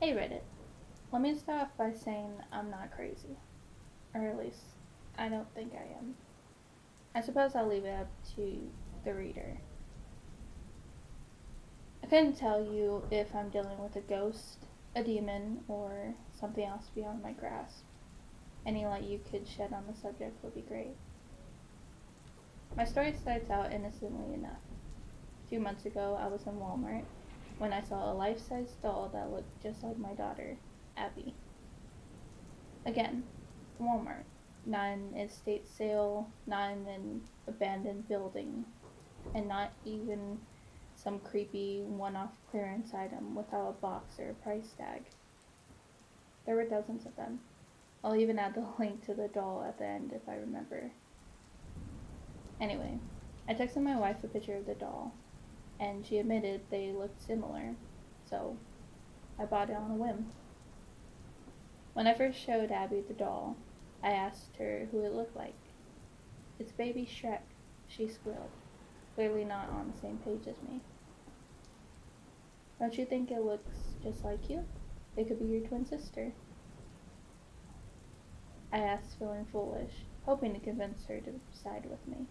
Hey Reddit, let me start off by saying I'm not crazy. Or at least, I don't think I am. I suppose I'll leave it up to the reader. I couldn't tell you if I'm dealing with a ghost, a demon, or something else beyond my grasp. Any light you could shed on the subject would be great. My story starts out innocently enough. A few months ago, I was in Walmart when I saw a life-size doll that looked just like my daughter, Abby. Again, Walmart. Not an estate sale, not in an abandoned building, and not even some creepy one-off clearance item without a box or a price tag. There were dozens of them. I'll even add the link to the doll at the end if I remember. Anyway, I texted my wife a picture of the doll, and she admitted they looked similar, so I bought it on a whim. When I first showed Abby the doll, I asked her who it looked like. "It's baby Shrek," she squealed, clearly not on the same page as me. "Don't you think it looks just like you? It could be your twin sister," I asked, feeling foolish, hoping to convince her to side with me.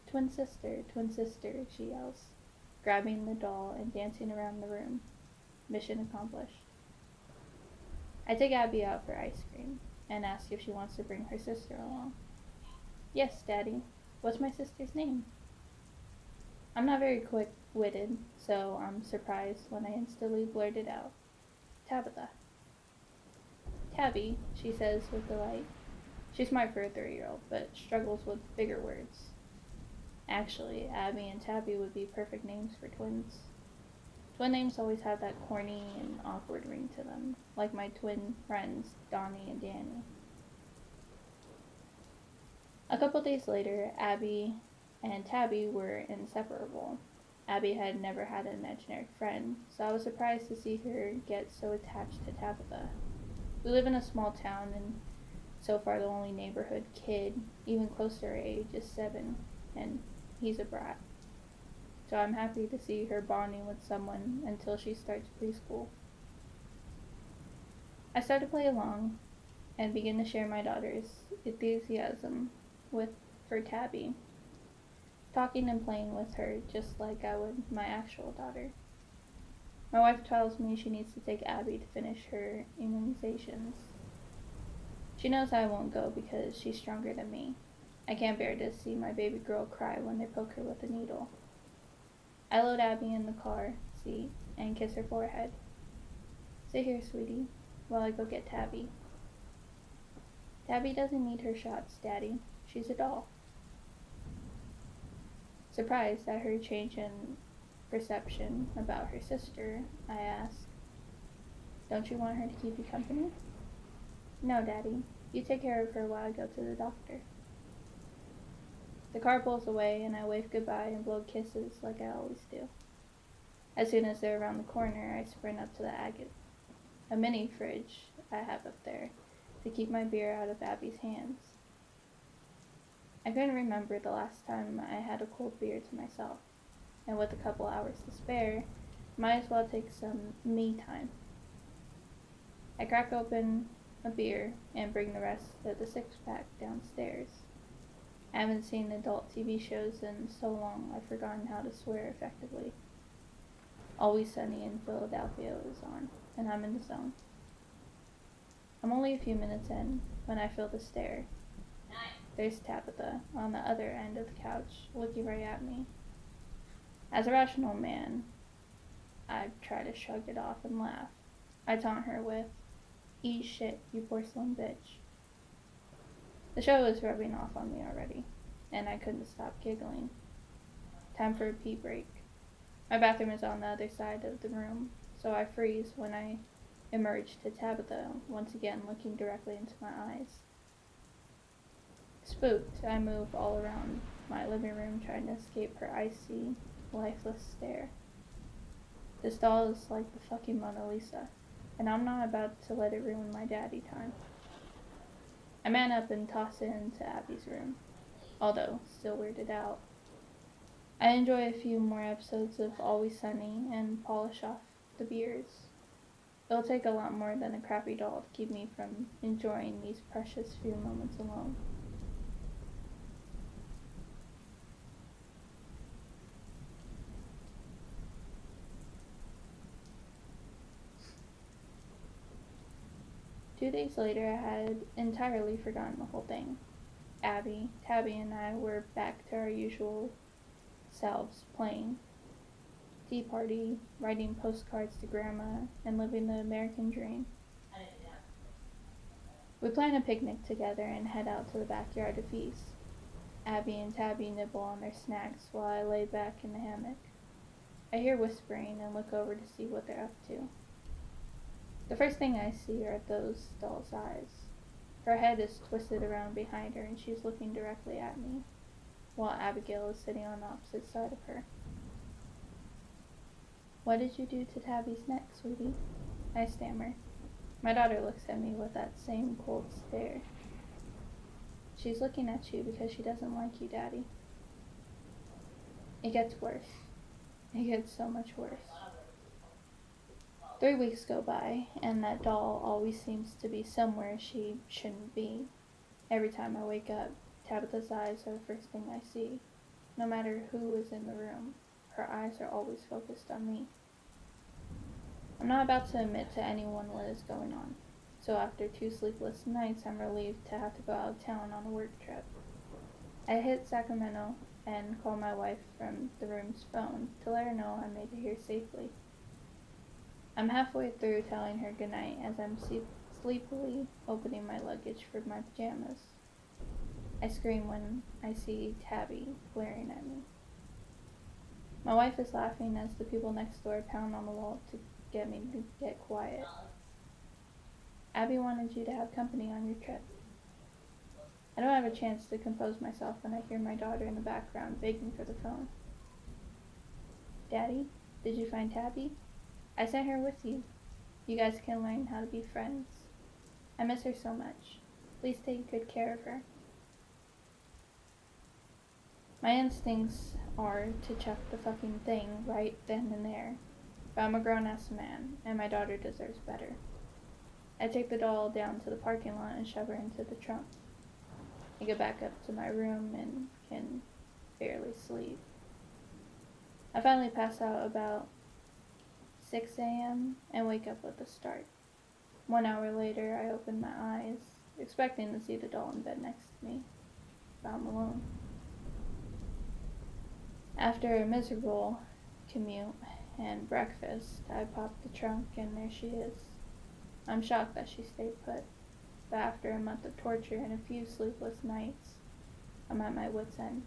Twin sister," she yells, grabbing the doll and dancing around the room. Mission accomplished. I take Abby out for ice cream and ask if she wants to bring her sister along. "Yes, Daddy. What's my sister's name?" I'm not very quick-witted, so I'm surprised when I instantly blurt it out. "Tabitha." "Tabby," she says with delight. She's smart for a 3-year-old, but struggles with bigger words. Actually, Abby and Tabby would be perfect names for twins. Twin names always have that corny and awkward ring to them, like my twin friends, Donnie and Danny. A couple days later, Abby and Tabby were inseparable. Abby had never had an imaginary friend, so I was surprised to see her get so attached to Tabitha. We live in a small town, and so far the only neighborhood kid, even close to her age, is 7, and he's a brat. So I'm happy to see her bonding with someone until she starts preschool. I start to play along and begin to share my daughter's enthusiasm with for Tabby, talking and playing with her just like I would my actual daughter. My wife tells me she needs to take Abby to finish her immunizations. She knows I won't go because she's stronger than me. I can't bear to see my baby girl cry when they poke her with a needle. I load Abby in the car seat and kiss her forehead. "Sit here, sweetie, while I go get Tabby." "Tabby doesn't need her shots, Daddy. She's a doll." Surprised at her change in perception about her sister, I ask, "Don't you want her to keep you company?" "No, Daddy. You take care of her while I go to the doctor." The car pulls away and I wave goodbye and blow kisses like I always do. As soon as they're around the corner, I sprint up to the agate, a mini fridge I have up there, to keep my beer out of Abby's hands. I couldn't remember the last time I had a cold beer to myself, and with a couple hours to spare, might as well take some me time. I crack open a beer and bring the rest of the 6-pack downstairs. I haven't seen adult TV shows in so long I've forgotten how to swear effectively. Always Sunny in Philadelphia is on, and I'm in the zone. I'm only a few minutes in when I feel the stare. There's Tabitha on the other end of the couch, looking right at me. As a rational man, I try to shrug it off and laugh. I taunt her with, "Eat shit, you porcelain bitch." The show is rubbing off on me already, and I couldn't stop giggling. Time for a pee break. My bathroom is on the other side of the room, so I freeze when I emerge to Tabitha, once again looking directly into my eyes. Spooked, I move all around my living room trying to escape her icy, lifeless stare. This doll is like the fucking Mona Lisa, and I'm not about to let it ruin my daddy time. I man up and toss it into Abby's room, although still weirded out. I enjoy a few more episodes of Always Sunny and polish off the beers. It'll take a lot more than a crappy doll to keep me from enjoying these precious few moments alone. Two days later, I had entirely forgotten the whole thing. Tabby, and I were back to our usual selves, playing tea party, writing postcards to Grandma, and living the American dream. We plan a picnic together and head out to the backyard to feast. Abby and Tabby nibble on their snacks while I lay back in the hammock. I hear whispering and look over to see what they're up to. The first thing I see are those doll's eyes. Her head is twisted around behind her and she's looking directly at me, while Abigail is sitting on the opposite side of her. "What did you do to Tabby's neck, sweetie?" I stammer. My daughter looks at me with that same cold stare. "She's looking at you because she doesn't like you, Daddy." It gets worse. It gets so much worse. 3 weeks go by, and that doll always seems to be somewhere she shouldn't be. Every time I wake up, Tabitha's eyes are the first thing I see. No matter who is in the room, her eyes are always focused on me. I'm not about to admit to anyone what is going on, so after 2 sleepless nights, I'm relieved to have to go out of town on a work trip. I hit Sacramento and call my wife from the room's phone to let her know I made it here safely. I'm halfway through telling her goodnight as I'm sleepily opening my luggage for my pajamas. I scream when I see Tabby glaring at me. My wife is laughing as the people next door pound on the wall to get me to get quiet. "Abby wanted you to have company on your trip." I don't have a chance to compose myself when I hear my daughter in the background begging for the phone. "Daddy, did you find Tabby? I sent her with you. You guys can learn how to be friends. I miss her so much. Please take good care of her." My instincts are to chuck the fucking thing right then and there, but I'm a grown-ass man, and my daughter deserves better. I take the doll down to the parking lot and shove her into the trunk. I get back up to my room and can barely sleep. I finally pass out about 6 a.m. and wake up with a start. 1 hour later, I open my eyes, expecting to see the doll in bed next to me, but I'm alone. After a miserable commute and breakfast, I pop the trunk and there she is. I'm shocked that she stayed put, but after a month of torture and a few sleepless nights, I'm at my wit's end.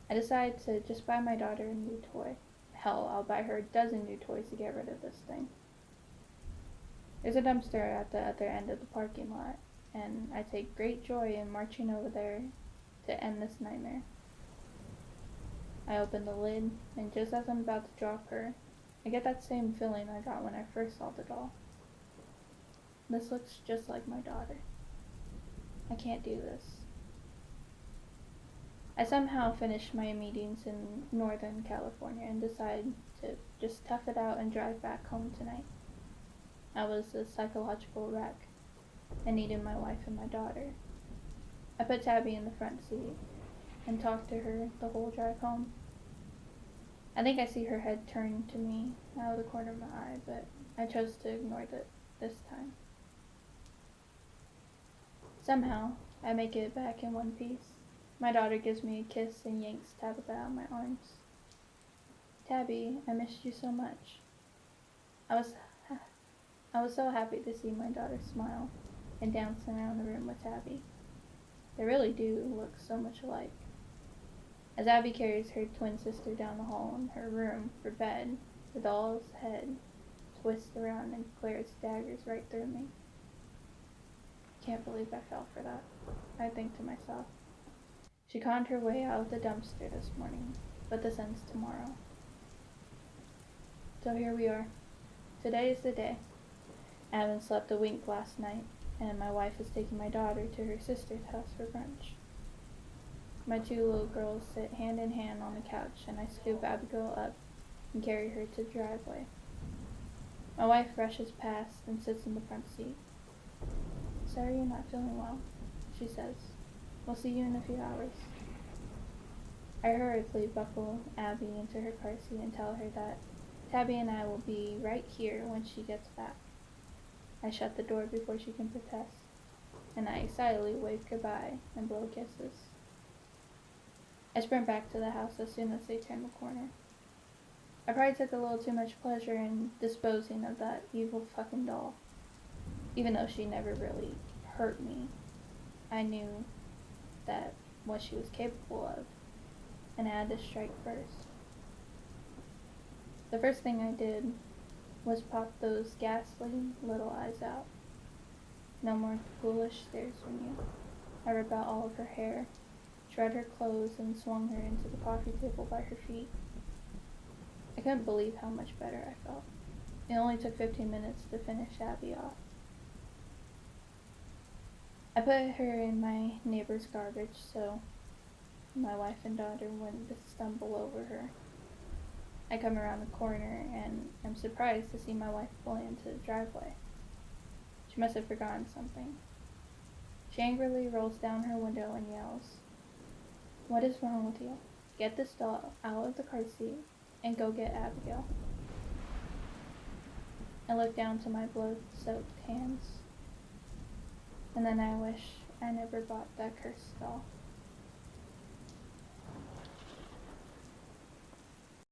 I decide to just buy my daughter a new toy. Hell, I'll buy her a dozen new toys to get rid of this thing. There's a dumpster at the other end of the parking lot, and I take great joy in marching over there to end this nightmare. I open the lid, and just as I'm about to drop her, I get that same feeling I got when I first saw the doll. This looks just like my daughter. I can't do this. I somehow finish my meetings in Northern California and decide to just tough it out and drive back home tonight. I was a psychological wreck. I needed my wife and my daughter. I put Tabby in the front seat and talked to her the whole drive home. I think I see her head turn to me out of the corner of my eye, but I chose to ignore it this time. Somehow, I make it back in one piece. My daughter gives me a kiss and yanks Tabitha out of my arms. "Tabby, I missed you so much." I was so happy to see my daughter smile and dance around the room with Tabby. They really do look so much alike. As Abby carries her twin sister down the hall in her room for bed, the doll's head twists around and glares daggers right through me. I can't believe I fell for that, I think to myself. She conned her way out of the dumpster this morning, but this ends tomorrow. So here we are. Today is the day. I haven't slept a wink last night, and my wife is taking my daughter to her sister's house for brunch. My 2 little girls sit hand in hand on the couch, and I scoop Abigail up and carry her to the driveway. My wife rushes past and sits in the front seat. Sorry you're not feeling well, she says. We'll see you in a few hours. I hurriedly buckle Abby into her car seat and tell her that Tabby and I will be right here when she gets back. I shut the door before she can protest, and I excitedly wave goodbye and blow kisses. I sprint back to the house as soon as they turn the corner. I probably took a little too much pleasure in disposing of that evil fucking doll. Even though she never really hurt me, I knew that what she was capable of, and I had to strike first. The first thing I did was pop those ghastly little eyes out. No more foolish stares from you. I ripped out all of her hair, shred her clothes, and swung her into the coffee table by her feet. I couldn't believe how much better I felt. It only took 15 minutes to finish Abby off. I put her in my neighbor's garbage so my wife and daughter wouldn't stumble over her. I come around the corner and am surprised to see my wife pulling into the driveway. She must have forgotten something. She angrily rolls down her window and yells, "What is wrong with you? Get this doll out of the car seat and go get Abigail." I look down to my blood-soaked hands, and then I wish I never bought that cursed doll.